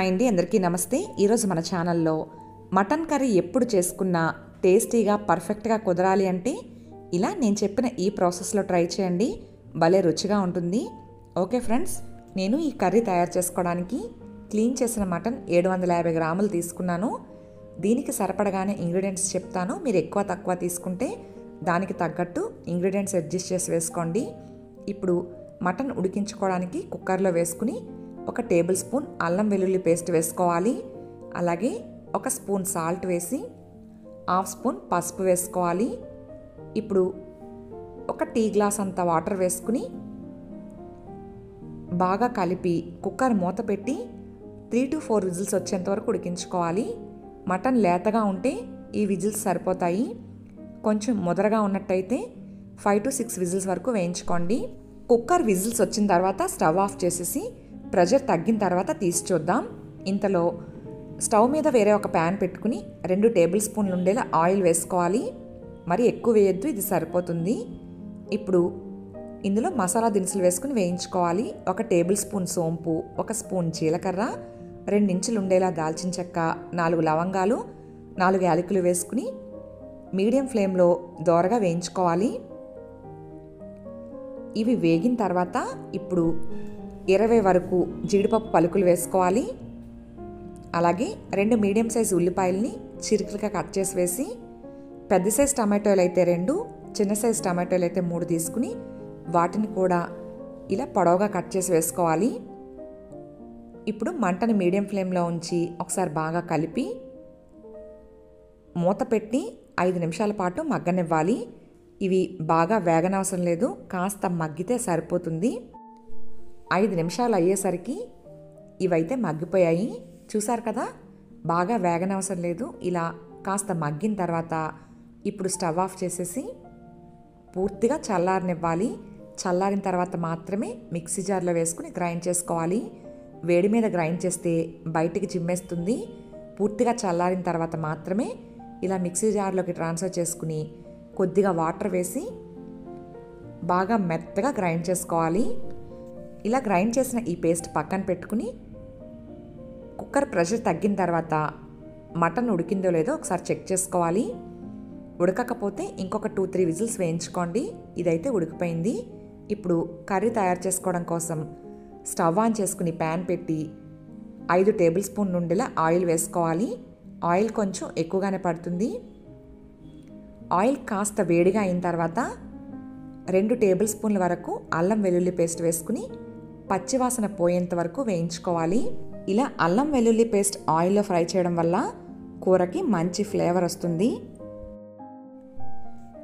Hi అండి, అందరికీ నమస్తే. ఈరోజు మన ఛానల్లో మటన్ కర్రీ ఎప్పుడు చేసుకున్నా టేస్టీగా పర్ఫెక్ట్గా కుదరాలి అంటే ఇలా నేను చెప్పిన ఈ ప్రాసెస్లో ట్రై చేయండి. భలే రుచిగా ఉంటుంది. ఓకే ఫ్రెండ్స్, నేను ఈ కర్రీ తయారు చేసుకోవడానికి క్లీన్ చేసిన మటన్ 750 గ్రాములు తీసుకున్నాను. దీనికి సరిపడగానే ఇంగ్రీడియంట్స్ చెప్తాను. మీరు ఎక్కువ తక్కువ తీసుకుంటే దానికి తగ్గట్టు ఇంగ్రీడియంట్స్ అడ్జస్ట్ చేసి వేసుకోండి. ఇప్పుడు మటన్ ఉడికించుకోవడానికి కుక్కర్లో వేసుకుని 1 టేబుల్ స్పూన్ అల్లం వెల్లుల్లి పేస్ట్ వేసుకోవాలి. అలాగే 1 స్పూన్ సాల్ట్ వేసి 1/2 స్పూన్ పసుపు వేసుకోవాలి. ఇప్పుడు 1 టీ గ్లాస్ అంత వాటర్ వేసుకుని బాగా కలిపి కుక్కర్ మూత పెట్టి 3 to 4 విజిల్స్ వచ్చేంత వరకు ఉడికించుకోవాలి. మటన్ లేతగా ఉంటే ఈ విజిల్స్ సరిపోతాయి. కొంచెం ముదరగా ఉన్నట్టయితే 5 to 6 విజిల్స్ వరకు వేయించుకోండి. కుక్కర్ విజిల్స్ వచ్చిన తర్వాత స్టవ్ ఆఫ్ చేసేసి ప్రెషర్ తగ్గిన తర్వాత తీసి చూద్దాం. ఇంతలో స్టవ్ మీద వేరే ఒక ప్యాన్ పెట్టుకుని 2 టేబుల్ స్పూన్లు ఉండేలా ఆయిల్ వేసుకోవాలి. మరి ఎక్కువ వేయొద్దు, ఇది సరిపోతుంది. ఇప్పుడు ఇందులో మసాలా దినుసులు వేసుకుని వేయించుకోవాలి. 1 టేబుల్ స్పూన్ సోంపు, 1 స్పూన్ జీలకర్ర, 2 ఇంచులు ఉండేలా దాల్చిన చెక్క, 4 లవంగాలు, 4 యాలకులు వేసుకుని మీడియం ఫ్లేమ్లో దోరగా వేయించుకోవాలి. ఇవి వేగిన తర్వాత ఇప్పుడు 20 వరకు జీడిపప్పు పలుకులు వేసుకోవాలి. అలాగే 2 మీడియం సైజు ఉల్లిపాయలని చిరుకులుగా కట్ చేసి వేసి, పెద్ద సైజు టమాటోలు అయితే 2, చిన్న సైజు టమాటోలు అయితే 3 తీసుకుని వాటిని కూడా ఇలా పొడవుగా కట్ చేసి వేసుకోవాలి. ఇప్పుడు మంటని మీడియం ఫ్లేమ్లో ఉంచి ఒకసారి బాగా కలిపి మూత పెట్టి 5 నిమిషాల పాటు మగ్గనివ్వాలి. ఇవి బాగా వేగనవసరం లేదు, కాస్త మగ్గితే సరిపోతుంది. 5 నిమిషాలు అయ్యేసరికి ఇవైతే మగ్గిపోయాయి. చూసారు కదా, బాగా వేగనవసరం లేదు. ఇలా కాస్త మగ్గిన తర్వాత ఇప్పుడు స్టవ్ ఆఫ్ చేసేసి పూర్తిగా చల్లారనివ్వాలి. చల్లారిన తర్వాత మాత్రమే మిక్సీ జార్లో వేసుకుని గ్రైండ్ చేసుకోవాలి. వేడి మీద గ్రైండ్ చేస్తే బయటికి చిమ్మేస్తుంది. పూర్తిగా చల్లారిన తర్వాత మాత్రమే ఇలా మిక్సీ జార్లోకి ట్రాన్స్ఫర్ చేసుకుని కొద్దిగా వాటర్ వేసి బాగా మెత్తగా గ్రైండ్ చేసుకోవాలి. ఇలా గ్రైండ్ చేసిన ఈ పేస్ట్ పక్కన పెట్టుకుని కుక్కర్ ప్రెషర్ తగ్గిన తర్వాత మటన్ ఉడికిందో లేదో ఒకసారి చెక్ చేసుకోవాలి. ఉడకకపోతే ఇంకొక 2-3 విజిల్స్ వేయించుకోండి. ఇదైతే ఉడికిపోయింది. ఇప్పుడు కర్రీ తయారు చేసుకోవడం కోసం స్టవ్ ఆన్ చేసుకుని ప్యాన్ పెట్టి 5 టేబుల్ స్పూన్ ఉండేలా ఆయిల్ వేసుకోవాలి. ఆయిల్ కొంచెం ఎక్కువగానే పడుతుంది. ఆయిల్ కాస్త వేడిగా అయిన తర్వాత 2 టేబుల్ స్పూన్ల వరకు అల్లం వెల్లుల్లి పేస్ట్ వేసుకుని పచ్చివాసన పోయేంత వరకు వేయించుకోవాలి. ఇలా అల్లం వెల్లుల్లి పేస్ట్ ఆయిల్లో ఫ్రై చేయడం వల్ల కూరకి మంచి ఫ్లేవర్ వస్తుంది.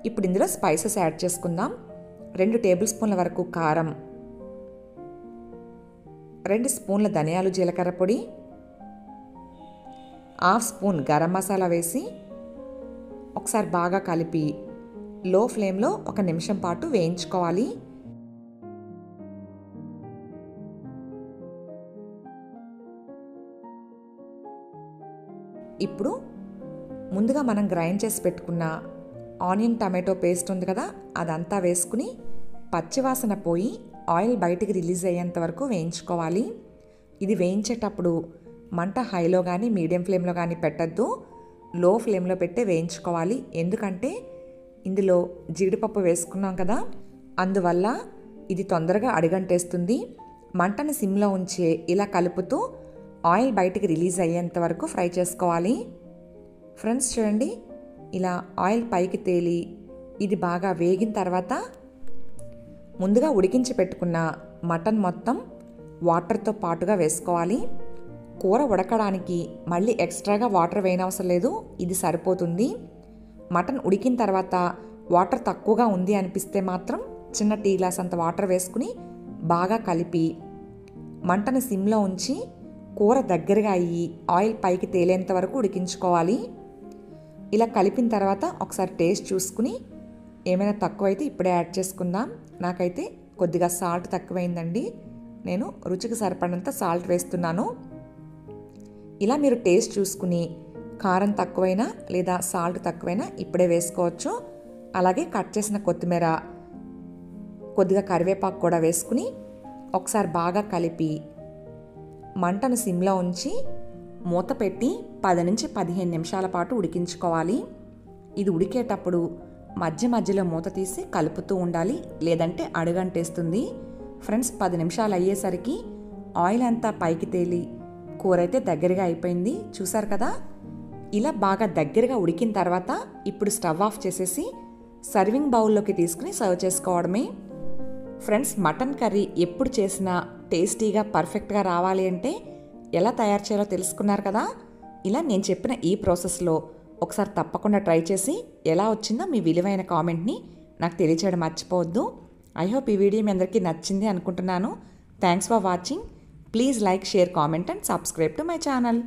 ఇప్పుడు ఇందులో స్పైసెస్ యాడ్ చేసుకుందాం. 2 టేబుల్ స్పూన్ల వరకు కారం, 2 స్పూన్ల ధనియాలు జీలకర్ర పొడి, 1/2 స్పూన్ గరం మసాలా వేసి ఒకసారి బాగా కలిపి లో ఫ్లేమ్లో 1 నిమిషం పాటు వేయించుకోవాలి. ఇప్పుడు ముందుగా మనం గ్రైండ్ చేసి పెట్టుకున్న ఆనియన్ టమాటో పేస్ట్ ఉంది కదా, అదంతా వేసుకుని పచ్చివాసన పోయి ఆయిల్ బయటికి రిలీజ్ అయ్యేంత వరకు వేయించుకోవాలి. ఇది వేయించేటప్పుడు మంట హైలో కానీ మీడియం ఫ్లేమ్లో కానీ పెట్టద్దు, లో ఫ్లేమ్లో పెట్టే వేయించుకోవాలి. ఎందుకంటే ఇందులో జీడిపప్పు వేసుకున్నాం కదా, అందువల్ల ఇది తొందరగా అడుగంటేస్తుంది. మంటని సిమ్లో ఉంచే ఇలా కలుపుతూ ఆయిల్ బయటికి రిలీజ్ అయ్యేంత వరకు ఫ్రై చేసుకోవాలి. ఫ్రెండ్స్ చూడండి, ఇలా ఆయిల్ పైకి తేలి ఇది బాగా వేగిన తర్వాత ముందుగా ఉడికించి పెట్టుకున్న మటన్ మొత్తం వాటర్తో పాటుగా వేసుకోవాలి. కూర ఉడకడానికి మళ్ళీ ఎక్స్ట్రాగా వాటర్ వేయనవసరం లేదు, ఇది సరిపోతుంది. మటన్ ఉడికిన తర్వాత వాటర్ తక్కువగా ఉంది అనిపిస్తే మాత్రం చిన్న టీ గ్లాస్ అంత వాటర్ వేసుకుని బాగా కలిపి మంటని సిమ్లో ఉంచి కూర దగ్గరగా అయ్యి ఆయిల్ పైకి తేలేంత వరకు ఉడికించుకోవాలి. ఇలా కలిపిన తర్వాత ఒకసారి టేస్ట్ చూసుకుని ఏమైనా తక్కువైతే ఇప్పుడే యాడ్ చేసుకుందాం. నాకైతే కొద్దిగా సాల్ట్ తక్కువైందండి, నేను రుచికి సరిపడినంత సాల్ట్ వేస్తున్నాను. ఇలా మీరు టేస్ట్ చూసుకుని కారం తక్కువైనా లేదా సాల్ట్ తక్కువైనా ఇప్పుడే వేసుకోవచ్చు. అలాగే కట్ చేసిన కొత్తిమీర, కొద్దిగా కరివేపాకు కూడా వేసుకుని ఒకసారి బాగా కలిపి మంటను సిమ్లో ఉంచి మూత పెట్టి 10 నుంచి 15 నిమిషాల పాటు ఉడికించుకోవాలి. ఇది ఉడికేటప్పుడు మధ్య మధ్యలో మూత తీసి కలుపుతూ ఉండాలి, లేదంటే అడుగంటేస్తుంది. ఫ్రెండ్స్ 10 నిమిషాలు అయ్యేసరికి ఆయిల్ అంతా పైకి తేలి కూర అయితే దగ్గరగా అయిపోయింది. చూసారు కదా, ఇలా బాగా దగ్గరగా ఉడికిన తర్వాత ఇప్పుడు స్టవ్ ఆఫ్ చేసేసి సర్వింగ్ బౌల్లోకి తీసుకుని సర్వ్ చేసుకోవడమే. ఫ్రెండ్స్ మటన్ కర్రీ ఎప్పుడు చేసినా టేస్టీగా పర్ఫెక్ట్గా రావాలి అంటే ఎలా తయారు చేయాలో తెలుసుకున్నారు కదా. ఇలా నేను చెప్పిన ఈ ప్రాసెస్లో ఒకసారి తప్పకుండా ట్రై చేసి ఎలా వచ్చిందో మీ విలువైన కామెంట్ని నాకు తెలియచేయడం మర్చిపోవద్దు. ఐ హోప్ ఈ వీడియో మీ అందరికీ నచ్చింది అనుకుంటున్నాను. Thanks for watching. Please like, share, comment and subscribe to my channel.